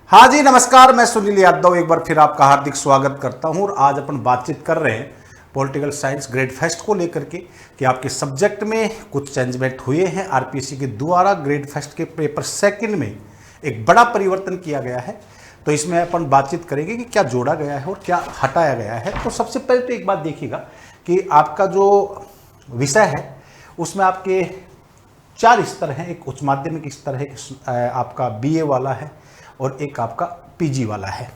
हाँ जी नमस्कार, मैं सुनील यादव एक बार फिर आपका हार्दिक स्वागत करता हूँ। और आज अपन बातचीत कर रहे हैं पॉलिटिकल साइंस ग्रेड फेस्ट को लेकर के कि आपके सब्जेक्ट में कुछ चेंजमेंट हुए हैं। आरपीएससी के द्वारा ग्रेड फेस्ट के पेपर सेकंड में एक बड़ा परिवर्तन किया गया है, तो इसमें अपन बातचीत करेंगे कि क्या जोड़ा गया है और क्या हटाया गया है। तो सबसे पहले तो एक बात देखिएगा कि आपका जो विषय है उसमें आपके 4 स्तर हैं। एक उच्च माध्यमिक स्तर है, आपका बीए वाला है, और एक आपका पीजी वाला है,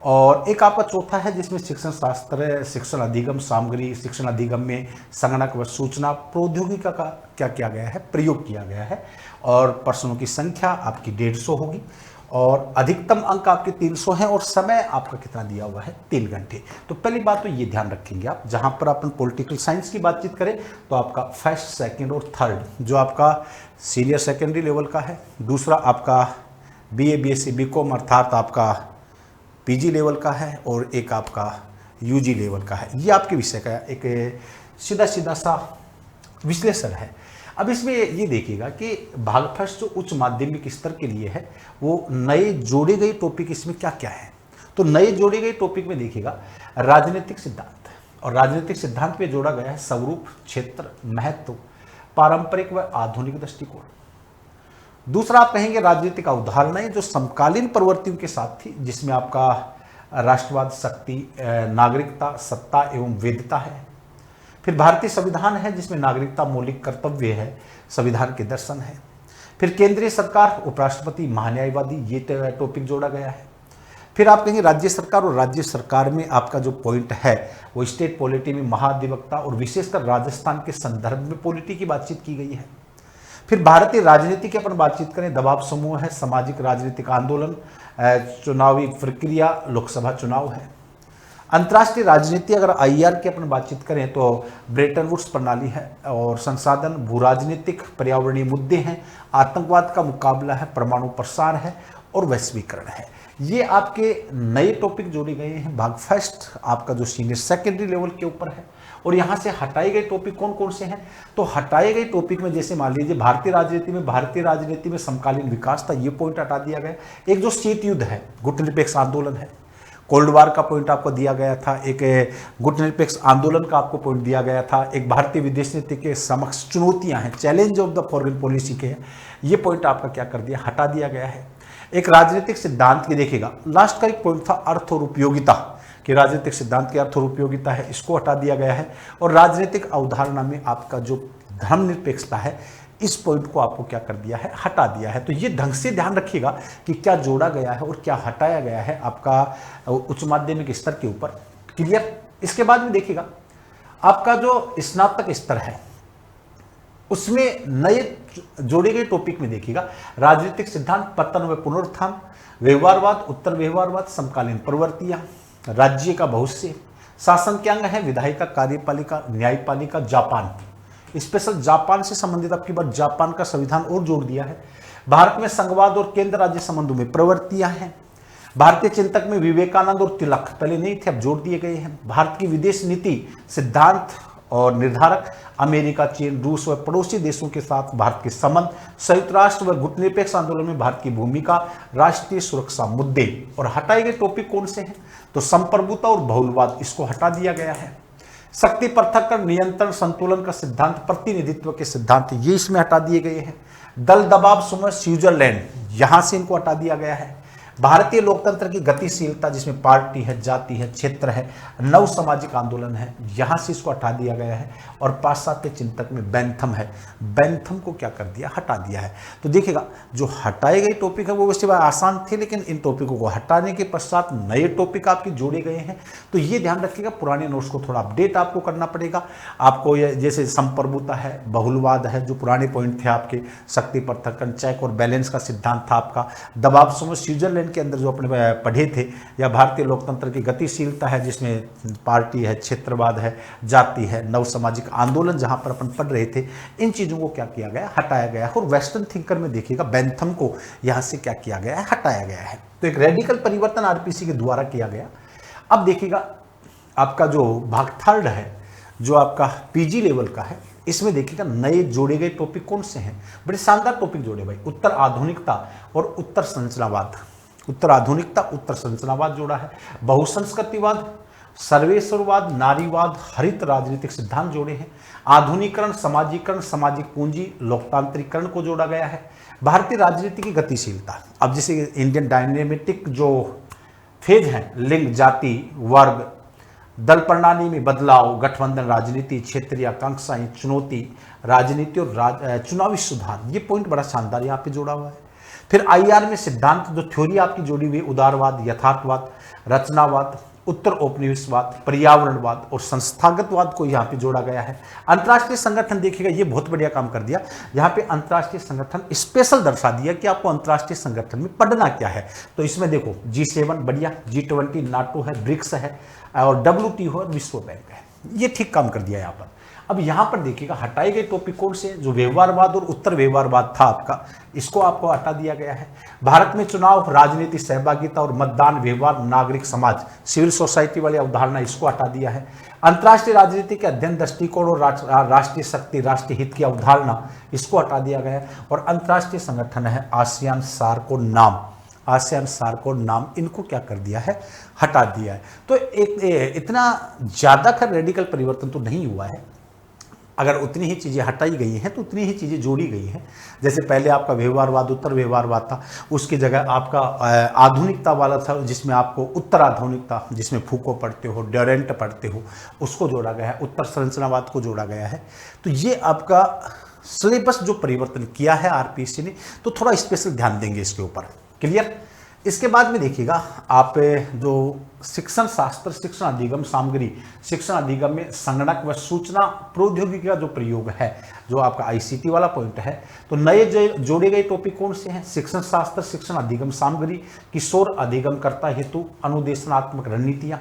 और एक आपका चौथा है जिसमें शिक्षण शास्त्र, शिक्षण अधिगम सामग्री, शिक्षण अधिगम में संगणक व सूचना प्रौद्योगिकी का क्या किया गया है, प्रयोग किया गया है। और प्रश्नों की संख्या आपकी 150 होगी और अधिकतम अंक आपके 300 हैं और समय आपका कितना दिया हुआ है, 3 घंटे। तो पहली बात तो ये ध्यान रखेंगे आप, जहां पर अपन पॉलिटिकल साइंस की बातचीत करें तो आपका फर्स्ट, सेकंड और थर्ड जो आपका सीनियर सेकेंडरी लेवल का है, दूसरा आपका बीए बीएससी बीकॉम अर्थात आपका पीजी लेवल का है, और एक आपका यूजी लेवल का है। ये आपके विषय का एक सीधा सीधा सा विश्लेषण है। अब इसमें ये देखिएगा कि भागफल जो उच्च माध्यमिक स्तर के लिए है वो नए जोड़े गए टॉपिक इसमें क्या क्या है। तो नए जोड़े गए टॉपिक में देखिएगा राजनीतिक सिद्धांत, और राजनीतिक सिद्धांत में जोड़ा गया है स्वरूप, क्षेत्र, महत्व, पारंपरिक व आधुनिक दृष्टिकोण। दूसरा आप कहेंगे राजनीतिक अवधारणाएं जो समकालीन प्रवृत्तियों के साथ थी, जिसमें आपका राष्ट्रवाद, शक्ति, नागरिकता, सत्ता एवं वैधता है। फिर भारतीय संविधान है जिसमें नागरिकता मौलिक कर्तव्य है, संविधान के दर्शन है। फिर केंद्रीय सरकार, उपराष्ट्रपति, महान्यायवादी, ये टॉपिक जोड़ा गया है। फिर आप कहेंगे राज्य सरकार, और राज्य सरकार में आपका जो पॉइंट है वो स्टेट पॉलिटी में महाधिवक्ता और विशेषकर राजस्थान के संदर्भ में पॉलिटी की बातचीत की गई है। फिर भारतीय राजनीति की अपन बातचीत करें, दबाव समूह है, सामाजिक राजनीतिक आंदोलन, चुनावी प्रक्रिया, लोकसभा चुनाव है। अंतर्राष्ट्रीय राजनीति अगर आईआर की अपन बातचीत करें तो ब्रेटन वुड्स प्रणाली है, और संसाधन, भू राजनीतिक, पर्यावरणीय मुद्दे हैं, आतंकवाद का मुकाबला है, परमाणु प्रसार है और वैश्वीकरण है। ये आपके नए टॉपिक जोड़े गए हैं। भाग फर्स्ट आपका जो सीनियर सेकेंडरी लेवल के ऊपर है। और यहाँ से हटाए गए टॉपिक कौन कौन से हैं, तो हटाए गए टॉपिक में जैसे मान लीजिए भारतीय राजनीति में समकालीन विकास था, ये पॉइंट हटा दिया गया। एक जो शीत युद्ध है, गुटनिरपेक्ष आंदोलन है, कोल्ड वार का पॉइंट आपको दिया गया था, एक गुटनिरपेक्ष आंदोलन का आपको पॉइंट दिया गया था, एक भारतीय विदेश नीति के समक्ष चुनौतियां हैं, challenge of the foreign policy के, ये पॉइंट आपका क्या कर दिया, हटा दिया गया है। एक राजनीतिक सिद्धांत की देखिएगा, लास्ट का एक पॉइंट था अर्थ और उपयोगिता, कि राजनीतिक सिद्धांत की अर्थ और उपयोगिता है, इसको हटा दिया गया है। और राजनीतिक अवधारणा में आपका जो धर्मनिरपेक्षता है, इस पॉइंट को आपको क्या कर दिया है, हटा दिया है। तो ये ढंग से ध्यान रखिएगा कि क्या जोड़ा गया है और क्या हटाया गया है आपका उच्च माध्यमिक स्तर के ऊपर। क्लियर। इसके बाद में देखिएगा आपका जो स्नातक स्तर है उसमें नए जोड़े गए टॉपिक में देखिएगा राजनीतिक सिद्धांत, पतन व पुनरुत्थान, व्यवहारवाद, उत्तर व्यवहारवाद, समकालीन प्रवृत्तियां, राज्य का भविष्य, शासन के अंग है विधायिका, कार्यपालिका, न्यायपालिका, जापान, स्पेशल जापान से संबंधित आपकी बात, जापान का संविधान और जोड़ दिया है। भारत में संघवाद और केंद्र राज्य संबंधों में प्रवृत्तियां हैं। भारतीय चिंतक में विवेकानंद और तिलक पहले नहीं थे, अब जोड़ दिए गए हैं। भारत की विदेश नीति सिद्धांत और निर्धारक, अमेरिका, चीन, रूस व पड़ोसी देशों के साथ भारत के संबंध, संयुक्त राष्ट्र व गुटनिरपेक्ष आंदोलन में भारत की भूमिका, राष्ट्रीय सुरक्षा मुद्दे। और हटाए गए टॉपिक कौन से हैं, तो संप्रभुता और बहुलवाद, इसको हटा दिया गया है। शक्ति पृथक्करण, नियंत्रण, संतुलन का सिद्धांत, प्रतिनिधित्व के सिद्धांत, ये इसमें हटा दिए गए हैं। दल दबाव समूह, स्विट्जरलैंड, यहां से इनको हटा दिया गया है। भारतीय लोकतंत्र की गतिशीलता, जिसमें पार्टी है, जाति है, क्षेत्र है, नव सामाजिक आंदोलन है, यहां से इसको हटा दिया गया है। और पाश्चात्य चिंतक में बैंथम है, बैंथम को क्या कर दिया, हटा दिया है। तो देखिएगा जो हटाए गए टॉपिक है वो वैसे आसान थे, लेकिन इन टॉपिकों को हटाने के पश्चात नए टॉपिक आपके जोड़े गए हैं। तो ये ध्यान रखिएगा, पुराने नोट्स को थोड़ा अपडेट आपको करना पड़ेगा। आपको ये जैसे संप्रभुता है, बहुलवाद है, जो पुराने पॉइंट थे आपके, शक्ति पृथक्करण, चेक और बैलेंस का सिद्धांत था आपका, दबाव समूह स्विट्जरलैंड के अंदर जो अपने पढ़े थे, या भारतीय लोकतंत्र की गतिशीलता है जिसमें पार्टी है, क्षेत्रवाद है, जाति है, नव सामाजिक आंदोलन जहां पर अपन पढ़ रहे थे, इन चीजों को क्या किया गया, हटाया गया है। और वेस्टर्न थिंकर में देखिएगा बैंथम को यहां से क्या किया गया है, हटाया गया है। तो एक रेडिकल परिवर्तन आरपीसी के द्वारा किया गया। अब देखिएगा आपका जो भाग थर्ड है, जो आपका पीजी लेवल का है, इसमें देखिएगा नए जोड़े गए टॉपिक कौन से हैं, बड़े शानदार टॉपिक जोड़े भाई। उत्तर आधुनिकता और उत्तर संरचनावाद, उत्तर आधुनिकता, उत्तर संरचनावाद जोड़ा है, बहुसंस्कृतिवाद, सर्वेश्वरवाद, नारीवाद, हरित राजनीतिक सिद्धांत जोड़े हैं, आधुनिकरण, समाजीकरण, सामाजिक पूंजी, लोकतांत्रिकरण को जोड़ा गया है, भारतीय राजनीति की गतिशीलता। अब जैसे इंडियन डायनेमिटिक जो फेज है, लिंग, जाति, वर्ग, दल प्रणाली में बदलाव, गठबंधन राजनीति, क्षेत्रीय आकांक्षाएं, चुनौती, राजनीति और चुनावी सुधार, ये पॉइंट बड़ा शानदार यहाँ पे जोड़ा हुआ है। फिर आईआर में सिद्धांत जो थ्योरी आपकी जोड़ी हुई, उदारवाद, यथार्थवाद, रचनावाद, उत्तर औपनिवेशवाद, पर्यावरणवाद और संस्थागतवाद को यहाँ पे जोड़ा गया है। अंतर्राष्ट्रीय संगठन देखिएगा, ये बहुत बढ़िया काम कर दिया, यहाँ पे अंतर्राष्ट्रीय संगठन स्पेशल दर्शा दिया कि आपको अंतर्राष्ट्रीय संगठन में पढ़ना क्या है। तो इसमें देखो G7 बढ़िया, G20 नाटो है, ब्रिक्स है और WTO और विश्व बैंक है, ये ठीक काम कर दिया यहाँ पर। अब यहाँ पर देखिएगा हटाए गए टॉपिक कौन से, जो व्यवहारवाद और उत्तर व्यवहारवाद था आपका, इसको आपको हटा दिया गया है। भारत में चुनाव, राजनीति, सहभागिता और मतदान, व्यवहार, नागरिक समाज, सिविल सोसाइटी वाली अवधारणा, इसको हटा दिया है। अंतर्राष्ट्रीय राजनीति के अध्ययन दृष्टिकोण और राष्ट्रीय शक्ति, राष्ट्रीय हित की अवधारणा, इसको हटा दिया गया है। और अंतर्राष्ट्रीय संगठन है आसियान, सार्क और नाम, आसियान, सार्क और नाम, इनको क्या कर दिया है, हटा दिया है। तो इतना ज्यादा खैर रेडिकल परिवर्तन तो नहीं हुआ है, अगर उतनी ही चीज़ें हटाई गई हैं तो उतनी ही चीज़ें जोड़ी गई हैं। जैसे पहले आपका व्यवहारवाद, उत्तर व्यवहारवाद था, उसकी जगह आपका आधुनिकता वाला था, जिसमें आपको उत्तर आधुनिकता, जिसमें फूको पढ़ते हो, डोरेंट पढ़ते हो, उसको जोड़ा गया है, उत्तर संरचनावाद को जोड़ा गया है। तो ये आपका सिलेबस जो परिवर्तन किया है आरपीएससी ने, तो थोड़ा स्पेशल ध्यान देंगे इसके ऊपर। क्लियर? इसके बाद में देखिएगा आप जो शिक्षण शास्त्र, शिक्षण अधिगम सामग्री, शिक्षण अधिगम में संगणक व सूचना प्रौद्योगिकी का जो प्रयोग है, जो आपका आईसीटी वाला पॉइंट है, तो नए जोड़े गए टॉपिक कौन से हैं, शिक्षण शास्त्र, शिक्षण अधिगम सामग्री, किशोर अधिगमकर्ता हेतु अनुदेशनात्मक रणनीतियां,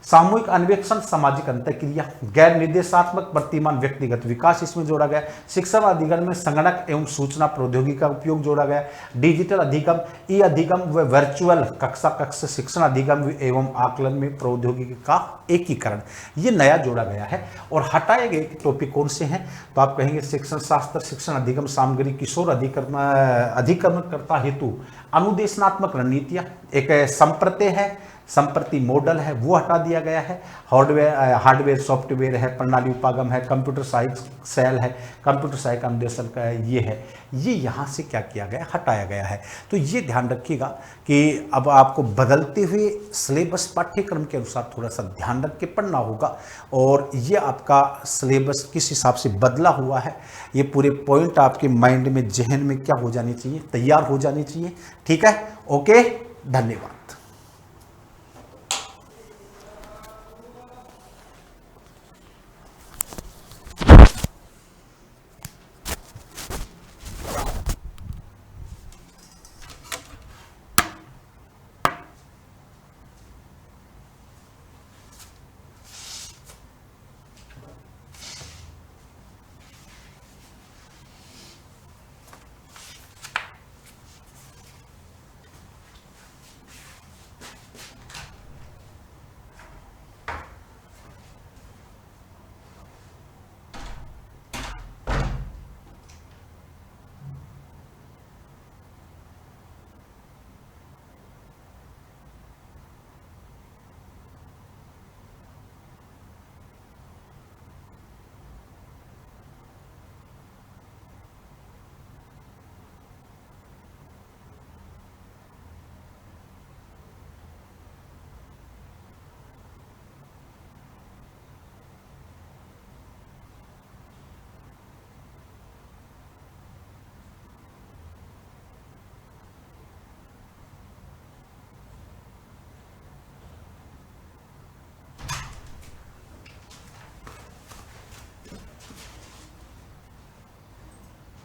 सामूहिक अन्वेषण, सामाजिक अंतःक्रिया, गैर निर्देशात्मक प्रतिमान, व्यक्तिगत विकास, इसमें जोड़ा गया। शिक्षण अधिगम में संगणक एवं सूचना प्रौद्योगिकी का उपयोग जोड़ा गया। डिजिटल अधिगम, ई अधिगम व वर्चुअल कक्षा कक्ष शिक्षण अधिगम एवं आकलन में प्रौद्योगिकी का एकीकरण, ये नया जोड़ा गया है। और हटाए गए टॉपिक कौन से हैं, तो आप कहेंगे शिक्षण शास्त्र, शिक्षण अधिगम सामग्री, किशोर अधिगमकर्ता हेतु अनुदेशनात्मक रणनीतियां, एक संप्रत्यय है, संप्रति मॉडल है, वो हटा दिया गया है। हार्डवेयर सॉफ्टवेयर है, प्रणाली उपागम है, कंप्यूटर सहायक सेल है, कंप्यूटर सहायक अनुदेशन का ये है, ये यहाँ से क्या किया गया, हटाया गया है। तो ये ध्यान रखिएगा कि अब आपको बदलते हुए सिलेबस पाठ्यक्रम के अनुसार थोड़ा सा ध्यान रख के पढ़ना होगा। और ये आपका सिलेबस किस हिसाब से बदला हुआ है, ये पूरे पॉइंट आपके माइंड में, जहन में क्या हो जानी चाहिए, तैयार हो जानी चाहिए। ठीक है, ओके, धन्यवाद।